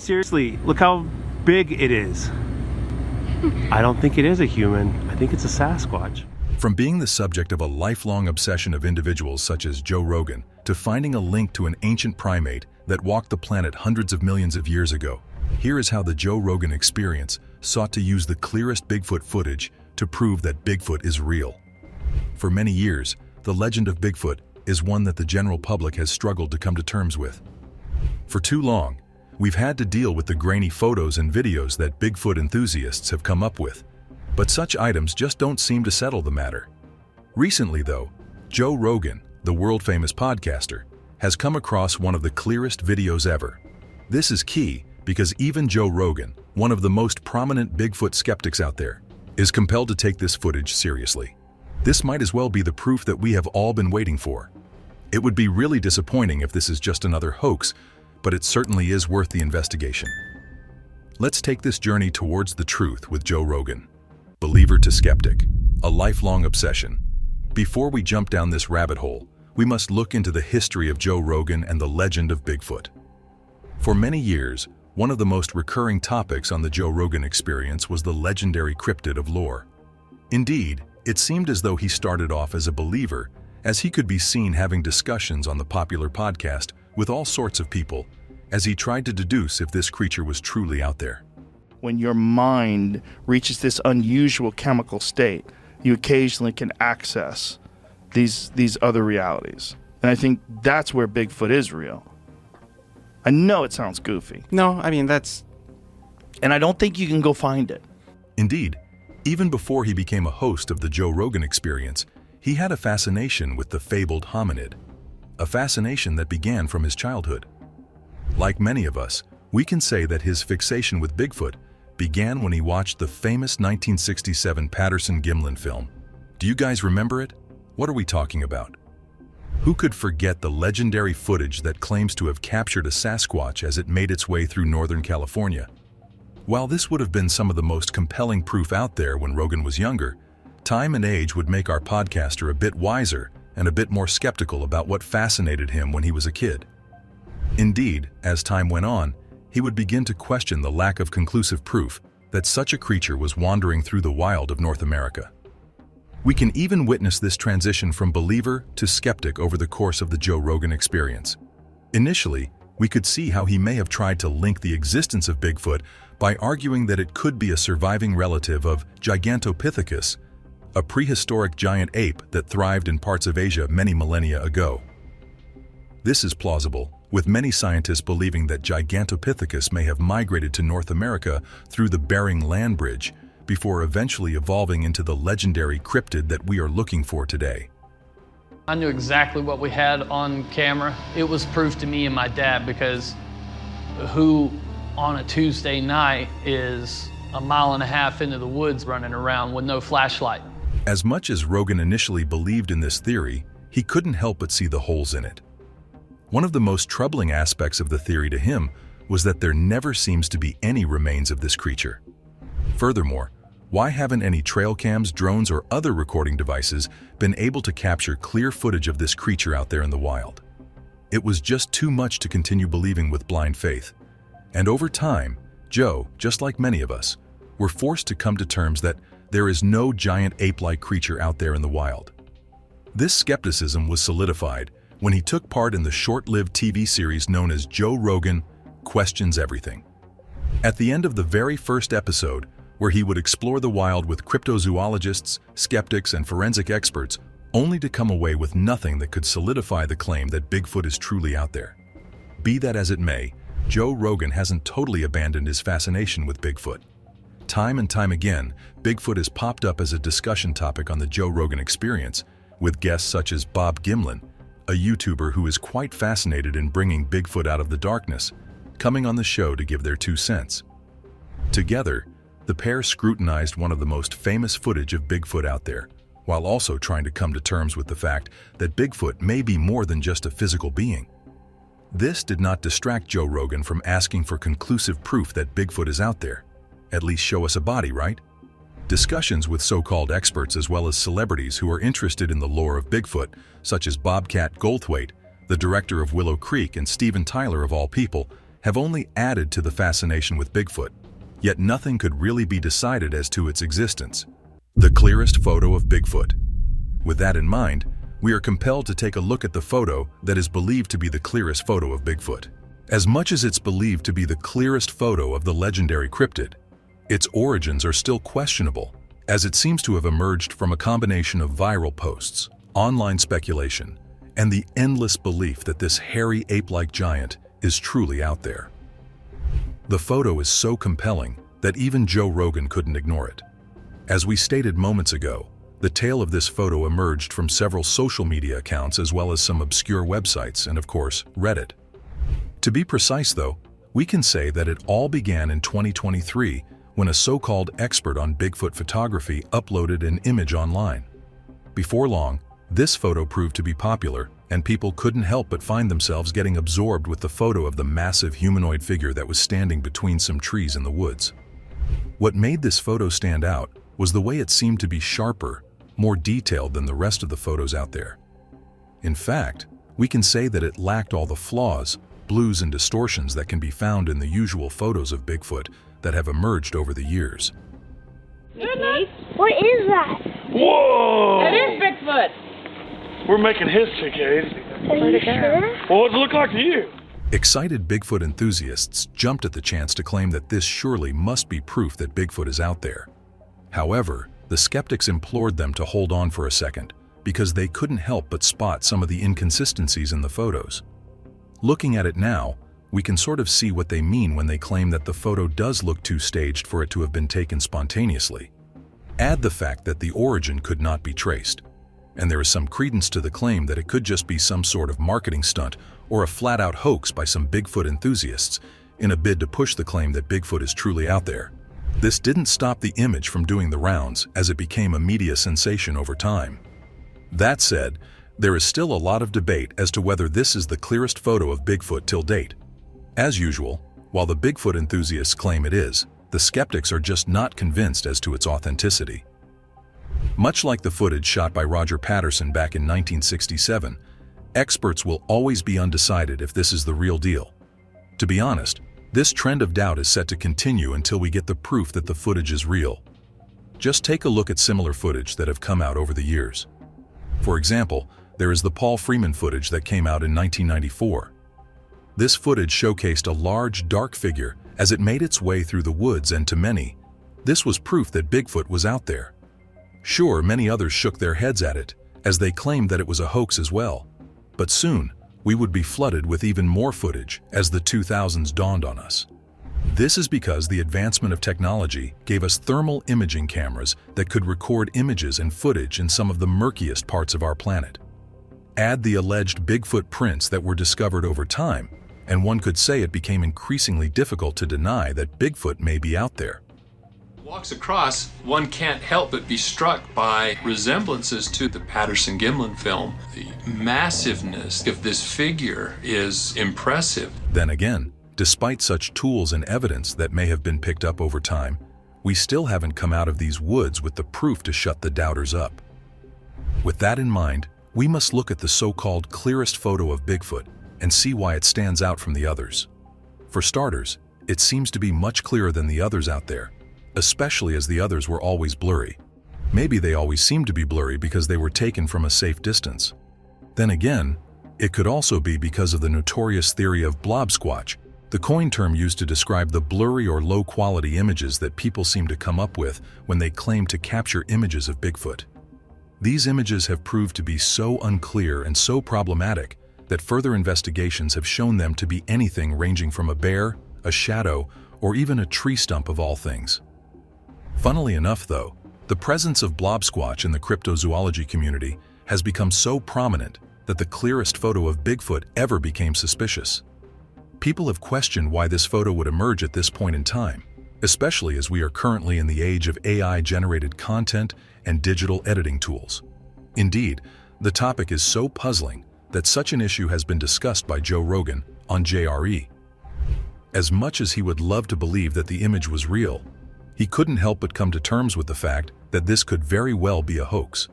Seriously, look how big it is. I don't think it is a human. I think it's a Sasquatch. From being the subject of a lifelong obsession of individuals such as Joe Rogan to finding a link to an ancient primate that walked the planet hundreds of millions of years ago, here is how the Joe Rogan Experience sought to use the clearest Bigfoot footage to prove that Bigfoot is real. For many years, the legend of Bigfoot is one that the general public has struggled to come to terms with. For too long, we've had to deal with the grainy photos and videos that Bigfoot enthusiasts have come up with. But such items just don't seem to settle the matter. Recently, though, Joe Rogan, the world-famous podcaster, has come across one of the clearest videos ever. This is key because even Joe Rogan, one of the most prominent Bigfoot skeptics out there, is compelled to take this footage seriously. This might as well be the proof that we have all been waiting for. It would be really disappointing if this is just another hoax, but it certainly is worth the investigation. Let's take this journey towards the truth with Joe Rogan. Believer to skeptic, a lifelong obsession. Before we jump down this rabbit hole, we must look into the history of Joe Rogan and the legend of Bigfoot. For many years, one of the most recurring topics on the Joe Rogan Experience was the legendary cryptid of lore. Indeed, it seemed as though he started off as a believer, as he could be seen having discussions on the popular podcast with all sorts of people, as he tried to deduce if this creature was truly out there. When your mind reaches this unusual chemical state, you occasionally can access these other realities. And I think that's where Bigfoot is real. I know it sounds goofy. No, I mean, that's... And I don't think you can go find it. Indeed, even before he became a host of the Joe Rogan Experience, he had a fascination with the fabled hominid, a fascination that began from his childhood. Like many of us, we can say that his fixation with Bigfoot began when he watched the famous 1967 Patterson-Gimlin film. Do you guys remember it? What are we talking about? Who could forget the legendary footage that claims to have captured a Sasquatch as it made its way through Northern California? While this would have been some of the most compelling proof out there when Rogan was younger, time and age would make our podcaster a bit wiser and a bit more skeptical about what fascinated him when he was a kid. Indeed, as time went on, he would begin to question the lack of conclusive proof that such a creature was wandering through the wild of North America. We can even witness this transition from believer to skeptic over the course of the Joe Rogan Experience. Initially, we could see how he may have tried to link the existence of Bigfoot by arguing that it could be a surviving relative of Gigantopithecus, a prehistoric giant ape that thrived in parts of Asia many millennia ago. This is plausible, with many scientists believing that Gigantopithecus may have migrated to North America through the Bering Land Bridge before eventually evolving into the legendary cryptid that we are looking for today. I knew exactly what we had on camera. It was proof to me and my dad, because who on a Tuesday night is a mile and a half into the woods running around with no flashlight? As much as Rogan initially believed in this theory, he couldn't help but see the holes in it. One of the most troubling aspects of the theory to him was that there never seems to be any remains of this creature. Furthermore, why haven't any trail cams, drones, or other recording devices been able to capture clear footage of this creature out there in the wild? It was just too much to continue believing with blind faith. And over time, Joe, just like many of us, were forced to come to terms that there is no giant ape-like creature out there in the wild. This skepticism was solidified when he took part in the short-lived TV series known as Joe Rogan Questions Everything. At the end of the very first episode, where he would explore the wild with cryptozoologists, skeptics, and forensic experts, only to come away with nothing that could solidify the claim that Bigfoot is truly out there. Be that as it may, Joe Rogan hasn't totally abandoned his fascination with Bigfoot. Time and time again, Bigfoot has popped up as a discussion topic on the Joe Rogan Experience, with guests such as Bob Gimlin, a YouTuber who is quite fascinated in bringing Bigfoot out of the darkness, coming on the show to give their 2 cents. Together, the pair scrutinized one of the most famous footage of Bigfoot out there, while also trying to come to terms with the fact that Bigfoot may be more than just a physical being. This did not distract Joe Rogan from asking for conclusive proof that Bigfoot is out there. At least show us a body, right? Discussions with so-called experts as well as celebrities who are interested in the lore of Bigfoot, such as Bobcat Goldthwait, the director of Willow Creek, and Steven Tyler of all people, have only added to the fascination with Bigfoot, yet nothing could really be decided as to its existence. The clearest photo of Bigfoot. With that in mind, we are compelled to take a look at the photo that is believed to be the clearest photo of Bigfoot. As much as it's believed to be the clearest photo of the legendary cryptid, its origins are still questionable, as it seems to have emerged from a combination of viral posts, online speculation, and the endless belief that this hairy ape-like giant is truly out there. The photo is so compelling that even Joe Rogan couldn't ignore it. As we stated moments ago, the tale of this photo emerged from several social media accounts as well as some obscure websites and, of course, Reddit. To be precise, though, we can say that it all began in 2023 when a so-called expert on Bigfoot photography uploaded an image online. Before long, this photo proved to be popular, and people couldn't help but find themselves getting absorbed with the photo of the massive humanoid figure that was standing between some trees in the woods. What made this photo stand out was the way it seemed to be sharper, more detailed than the rest of the photos out there. In fact, we can say that it lacked all the flaws, blues, and distortions that can be found in the usual photos of Bigfoot that have emerged over the years. Okay. What is that? Whoa! It is Bigfoot. We're making history, Cade. Are you sure? Well, what does it look like to you? Excited Bigfoot enthusiasts jumped at the chance to claim that this surely must be proof that Bigfoot is out there. However, the skeptics implored them to hold on for a second because they couldn't help but spot some of the inconsistencies in the photos. Looking at it now, we can sort of see what they mean when they claim that the photo does look too staged for it to have been taken spontaneously. Add the fact that the origin could not be traced, and there is some credence to the claim that it could just be some sort of marketing stunt or a flat-out hoax by some Bigfoot enthusiasts in a bid to push the claim that Bigfoot is truly out there. This didn't stop the image from doing the rounds as it became a media sensation over time. That said, there is still a lot of debate as to whether this is the clearest photo of Bigfoot till date. As usual, while the Bigfoot enthusiasts claim it is, the skeptics are just not convinced as to its authenticity. Much like the footage shot by Roger Patterson back in 1967, experts will always be undecided if this is the real deal. To be honest, this trend of doubt is set to continue until we get the proof that the footage is real. Just take a look at similar footage that have come out over the years. For example, there is the Paul Freeman footage that came out in 1994. This footage showcased a large, dark figure as it made its way through the woods, and to many, this was proof that Bigfoot was out there. Sure, many others shook their heads at it, as they claimed that it was a hoax as well. But soon, we would be flooded with even more footage as the 2000s dawned on us. This is because the advancement of technology gave us thermal imaging cameras that could record images and footage in some of the murkiest parts of our planet. Add the alleged Bigfoot prints that were discovered over time, and one could say it became increasingly difficult to deny that Bigfoot may be out there. Walks across, one can't help but be struck by resemblances to the Patterson-Gimlin film. The massiveness of this figure is impressive. Then again, despite such tools and evidence that may have been picked up over time, we still haven't come out of these woods with the proof to shut the doubters up. With that in mind, we must look at the so-called clearest photo of Bigfoot and see why it stands out from the others. For starters, it seems to be much clearer than the others out there, especially as the others were always blurry. Maybe they always seemed to be blurry because they were taken from a safe distance. Then again, it could also be because of the notorious theory of blob squatch, the coin term used to describe the blurry or low-quality images that people seem to come up with when they claim to capture images of Bigfoot. These images have proved to be so unclear and so problematic that further investigations have shown them to be anything ranging from a bear, a shadow, or even a tree stump of all things. Funnily enough, though, the presence of blob squatch in the cryptozoology community has become so prominent that the clearest photo of Bigfoot ever became suspicious. People have questioned why this photo would emerge at this point in time, especially as we are currently in the age of AI-generated content and digital editing tools. Indeed, the topic is so puzzling that such an issue has been discussed by Joe Rogan on JRE. As much as he would love to believe that the image was real, he couldn't help but come to terms with the fact that this could very well be a hoax.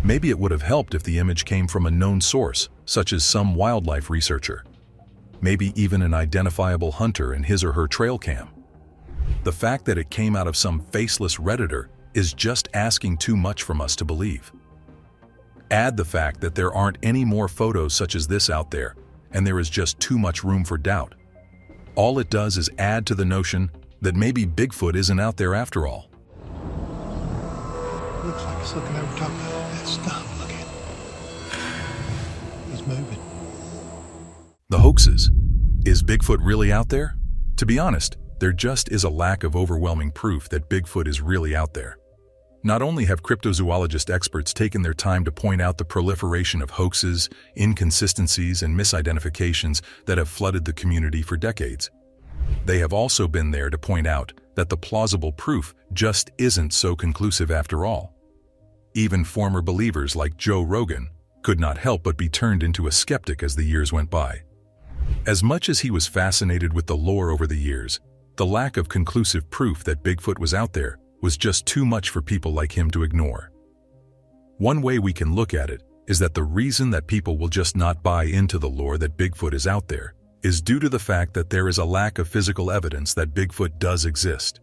Maybe it would have helped if the image came from a known source, such as some wildlife researcher. maybe even an identifiable hunter in his or her trail cam. The fact that it came out of some faceless Redditor is just asking too much from us to believe. Add the fact that there aren't any more photos such as this out there, and there is just too much room for doubt. All it does is add to the notion that maybe Bigfoot isn't out there after all. Looks like it's looking over top of that stump. Look at it. He's moving. The hoaxes. Is Bigfoot really out there? To be honest, there just is a lack of overwhelming proof that Bigfoot is really out there. Not only have cryptozoologist experts taken their time to point out the proliferation of hoaxes, inconsistencies, and misidentifications that have flooded the community for decades, they have also been there to point out that the plausible proof just isn't so conclusive after all. Even former believers like Joe Rogan could not help but be turned into a skeptic as the years went by. As much as he was fascinated with the lore over the years, the lack of conclusive proof that Bigfoot was out there was just too much for people like him to ignore. One way we can look at it is that the reason that people will just not buy into the lore that Bigfoot is out there is due to the fact that there is a lack of physical evidence that Bigfoot does exist.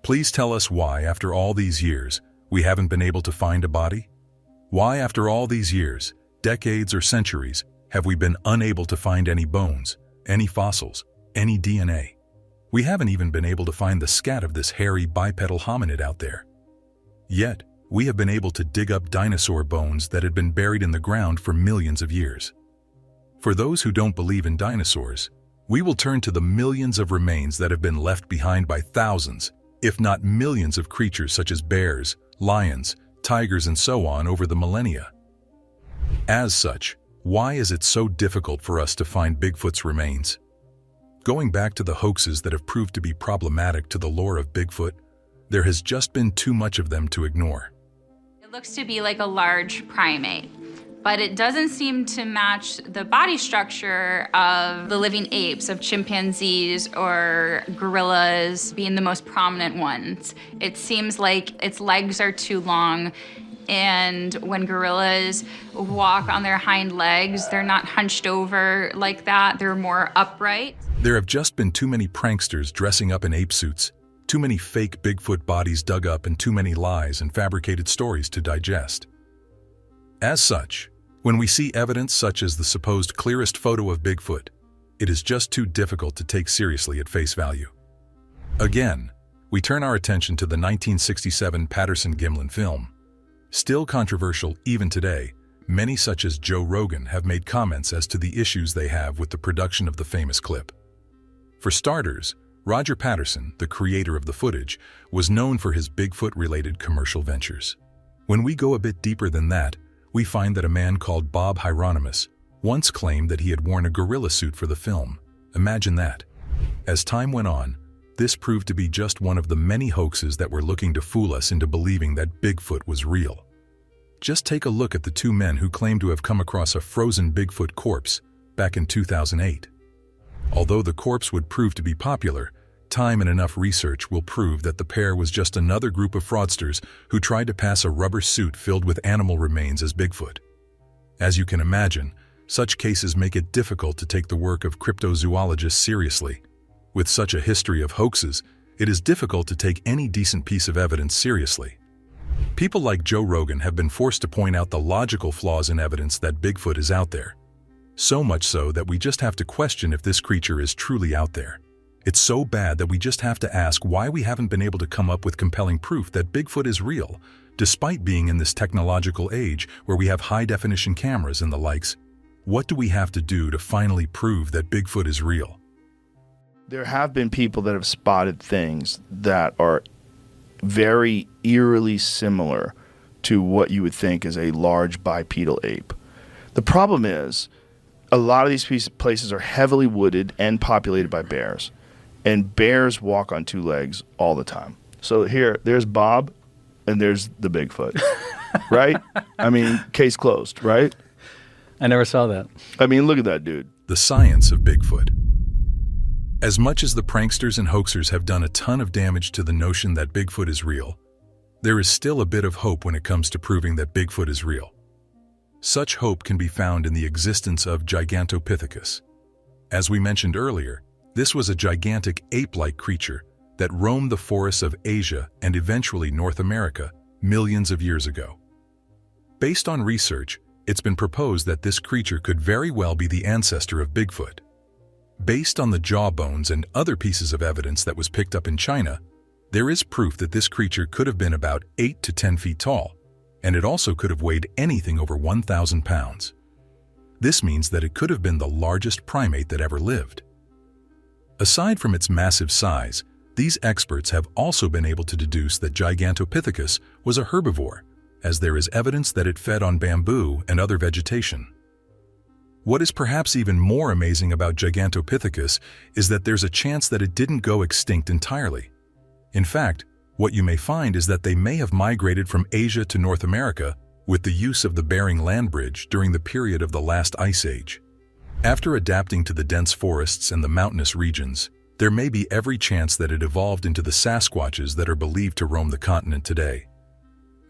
Please tell us why, after all these years, we haven't been able to find a body? Why, after all these years, decades or centuries, have we been unable to find any bones, any fossils, any DNA? We haven't even been able to find the scat of this hairy bipedal hominid out there. Yet, we have been able to dig up dinosaur bones that had been buried in the ground for millions of years. For those who don't believe in dinosaurs, we will turn to the millions of remains that have been left behind by thousands, if not millions of creatures such as bears, lions, tigers, and so on over the millennia. As such, why is it so difficult for us to find Bigfoot's remains? Going back to the hoaxes that have proved to be problematic to the lore of Bigfoot, there has just been too much of them to ignore. It looks to be like a large primate, but it doesn't seem to match the body structure of the living apes, of chimpanzees or gorillas being the most prominent ones. It seems like its legs are too long, and when gorillas walk on their hind legs, they're not hunched over like that, they're more upright. There have just been too many pranksters dressing up in ape suits, too many fake Bigfoot bodies dug up, and too many lies and fabricated stories to digest. As such, when we see evidence such as the supposed clearest photo of Bigfoot, it is just too difficult to take seriously at face value. Again, we turn our attention to the 1967 Patterson-Gimlin film. Still controversial even today, many such as Joe Rogan have made comments as to the issues they have with the production of the famous clip. For starters, Roger Patterson, the creator of the footage, was known for his Bigfoot-related commercial ventures. When we go a bit deeper than that, we find that a man called Bob Hieronymus once claimed that he had worn a gorilla suit for the film. Imagine that. As time went on, this proved to be just one of the many hoaxes that were looking to fool us into believing that Bigfoot was real. Just take a look at the two men who claimed to have come across a frozen Bigfoot corpse back in 2008. Although the corpse would prove to be popular, time and enough research will prove that the pair was just another group of fraudsters who tried to pass a rubber suit filled with animal remains as Bigfoot. As you can imagine, such cases make it difficult to take the work of cryptozoologists seriously. With such a history of hoaxes, it is difficult to take any decent piece of evidence seriously. People like Joe Rogan have been forced to point out the logical flaws in evidence that Bigfoot is out there. So much so that we just have to question if this creature is truly out there. It's so bad that we just have to ask why we haven't been able to come up with compelling proof that Bigfoot is real, despite being in this technological age where we have high-definition cameras and the likes. What do we have to do to finally prove that Bigfoot is real? There have been people that have spotted things that are very eerily similar to what you would think is a large bipedal ape. The problem is, a lot of these places are heavily wooded and populated by bears. And bears walk on two legs all the time. So here, there's Bob, and there's the Bigfoot, right? I mean, case closed, right? I never saw that. I mean, look at that dude. The science of Bigfoot. As much as the pranksters and hoaxers have done a ton of damage to the notion that Bigfoot is real, there is still a bit of hope when it comes to proving that Bigfoot is real. Such hope can be found in the existence of Gigantopithecus. As we mentioned earlier, this was a gigantic ape-like creature that roamed the forests of Asia and eventually North America millions of years ago. Based on research, it's been proposed that this creature could very well be the ancestor of Bigfoot. Based on the jaw bones and other pieces of evidence that was picked up in China, there is proof that this creature could have been about 8 to 10 feet tall, and it also could have weighed anything over 1,000 pounds. This means that it could have been the largest primate that ever lived. Aside from its massive size, these experts have also been able to deduce that Gigantopithecus was a herbivore, as there is evidence that it fed on bamboo and other vegetation. What is perhaps even more amazing about Gigantopithecus is that there's a chance that it didn't go extinct entirely. In fact, what you may find is that they may have migrated from Asia to North America with the use of the Bering Land Bridge during the period of the last ice age. After adapting to the dense forests and the mountainous regions, there may be every chance that it evolved into the Sasquatches that are believed to roam the continent today.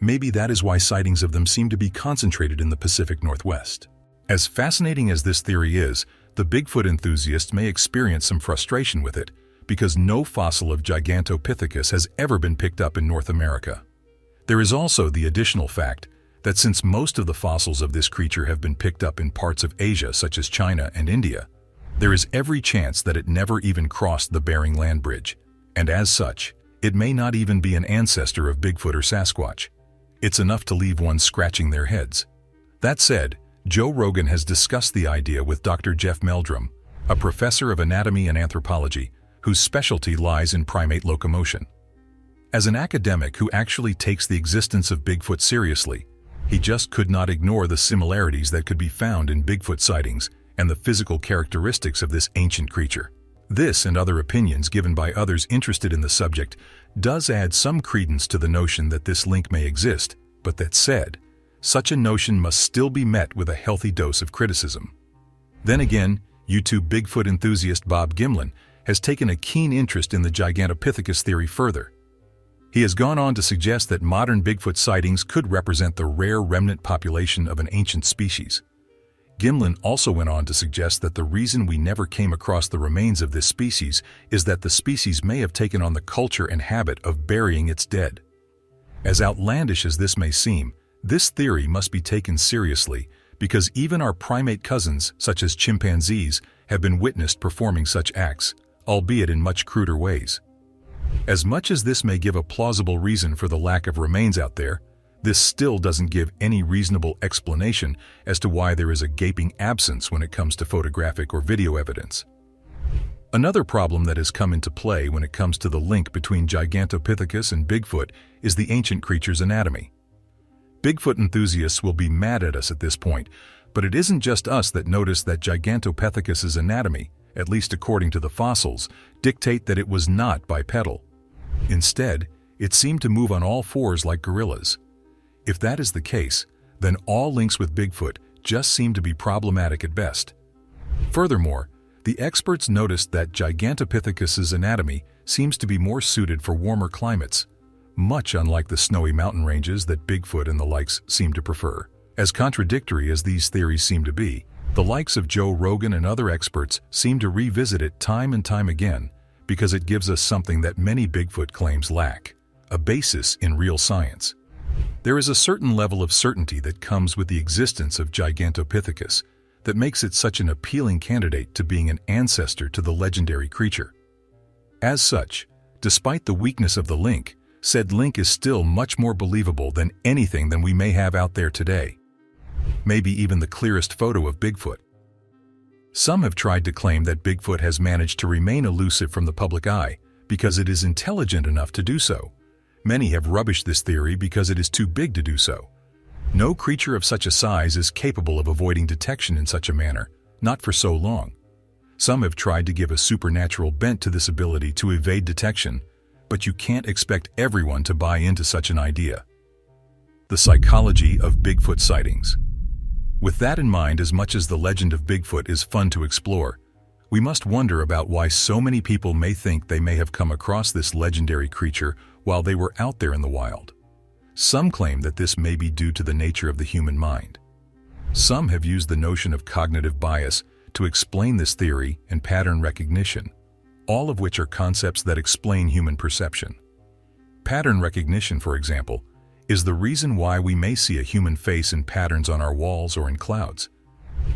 Maybe that is why sightings of them seem to be concentrated in the Pacific Northwest. As fascinating as this theory is, the Bigfoot enthusiast may experience some frustration with it because no fossil of Gigantopithecus has ever been picked up in North America. There is also the additional fact that since most of the fossils of this creature have been picked up in parts of Asia such as China and India, there is every chance that it never even crossed the Bering Land Bridge, and as such, it may not even be an ancestor of Bigfoot or Sasquatch. It's enough to leave one scratching their heads. That said, Joe Rogan has discussed the idea with Dr. Jeff Meldrum, a professor of anatomy and anthropology whose specialty lies in primate locomotion. As an academic who actually takes the existence of Bigfoot seriously, he just could not ignore the similarities that could be found in Bigfoot sightings and the physical characteristics of this ancient creature. This and other opinions given by others interested in the subject does add some credence to the notion that this link may exist, but that said, such a notion must still be met with a healthy dose of criticism. Then again, YouTube Bigfoot enthusiast Bob Gimlin has taken a keen interest in the Gigantopithecus theory further. He has gone on to suggest that modern Bigfoot sightings could represent the rare remnant population of an ancient species. Gimlin also went on to suggest that the reason we never came across the remains of this species is that the species may have taken on the culture and habit of burying its dead. As outlandish as this may seem, this theory must be taken seriously because even our primate cousins, such as chimpanzees, have been witnessed performing such acts, albeit in much cruder ways. As much as this may give a plausible reason for the lack of remains out there, this still doesn't give any reasonable explanation as to why there is a gaping absence when it comes to photographic or video evidence. Another problem that has come into play when it comes to the link between Gigantopithecus and Bigfoot is the ancient creature's anatomy. Bigfoot enthusiasts will be mad at us at this point, but it isn't just us that notice that Gigantopithecus's anatomy, at least according to the fossils, dictate that it was not bipedal. Instead, it seemed to move on all fours like gorillas. If that is the case, then all links with Bigfoot just seem to be problematic at best. Furthermore, the experts noticed that Gigantopithecus's anatomy seems to be more suited for warmer climates, much unlike the snowy mountain ranges that Bigfoot and the likes seem to prefer. As contradictory as these theories seem to be, the likes of Joe Rogan and other experts seem to revisit it time and time again because it gives us something that many Bigfoot claims lack: a basis in real science. There is a certain level of certainty that comes with the existence of Gigantopithecus that makes it such an appealing candidate to being an ancestor to the legendary creature. As such, despite the weakness of the link, said link is still much more believable than anything that we may have out there today. Maybe even the clearest photo of Bigfoot. Some have tried to claim that Bigfoot has managed to remain elusive from the public eye because it is intelligent enough to do so. Many have rubbished this theory because it is too big to do so. No creature of such a size is capable of avoiding detection in such a manner, not for so long. Some have tried to give a supernatural bent to this ability to evade detection, but you can't expect everyone to buy into such an idea. The psychology of Bigfoot sightings. With that in mind, as much as the legend of Bigfoot is fun to explore, we must wonder about why so many people may think they may have come across this legendary creature while they were out there in the wild. Some claim that this may be due to the nature of the human mind. Some have used the notion of cognitive bias to explain this theory and pattern recognition, all of which are concepts that explain human perception. Pattern recognition, for example, is the reason why we may see a human face in patterns on our walls or in clouds.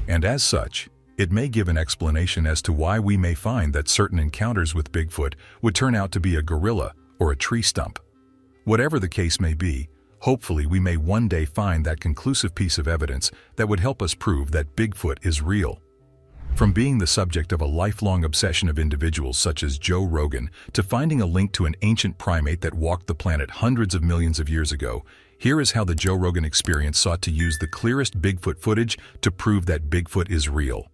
And as such, it may give an explanation as to why we may find that certain encounters with Bigfoot would turn out to be a gorilla or a tree stump. Whatever the case may be, hopefully we may one day find that conclusive piece of evidence that would help us prove that Bigfoot is real. From being the subject of a lifelong obsession of individuals such as Joe Rogan to finding a link to an ancient primate that walked the planet hundreds of millions of years ago, here is how the Joe Rogan Experience sought to use the clearest Bigfoot footage to prove that Bigfoot is real.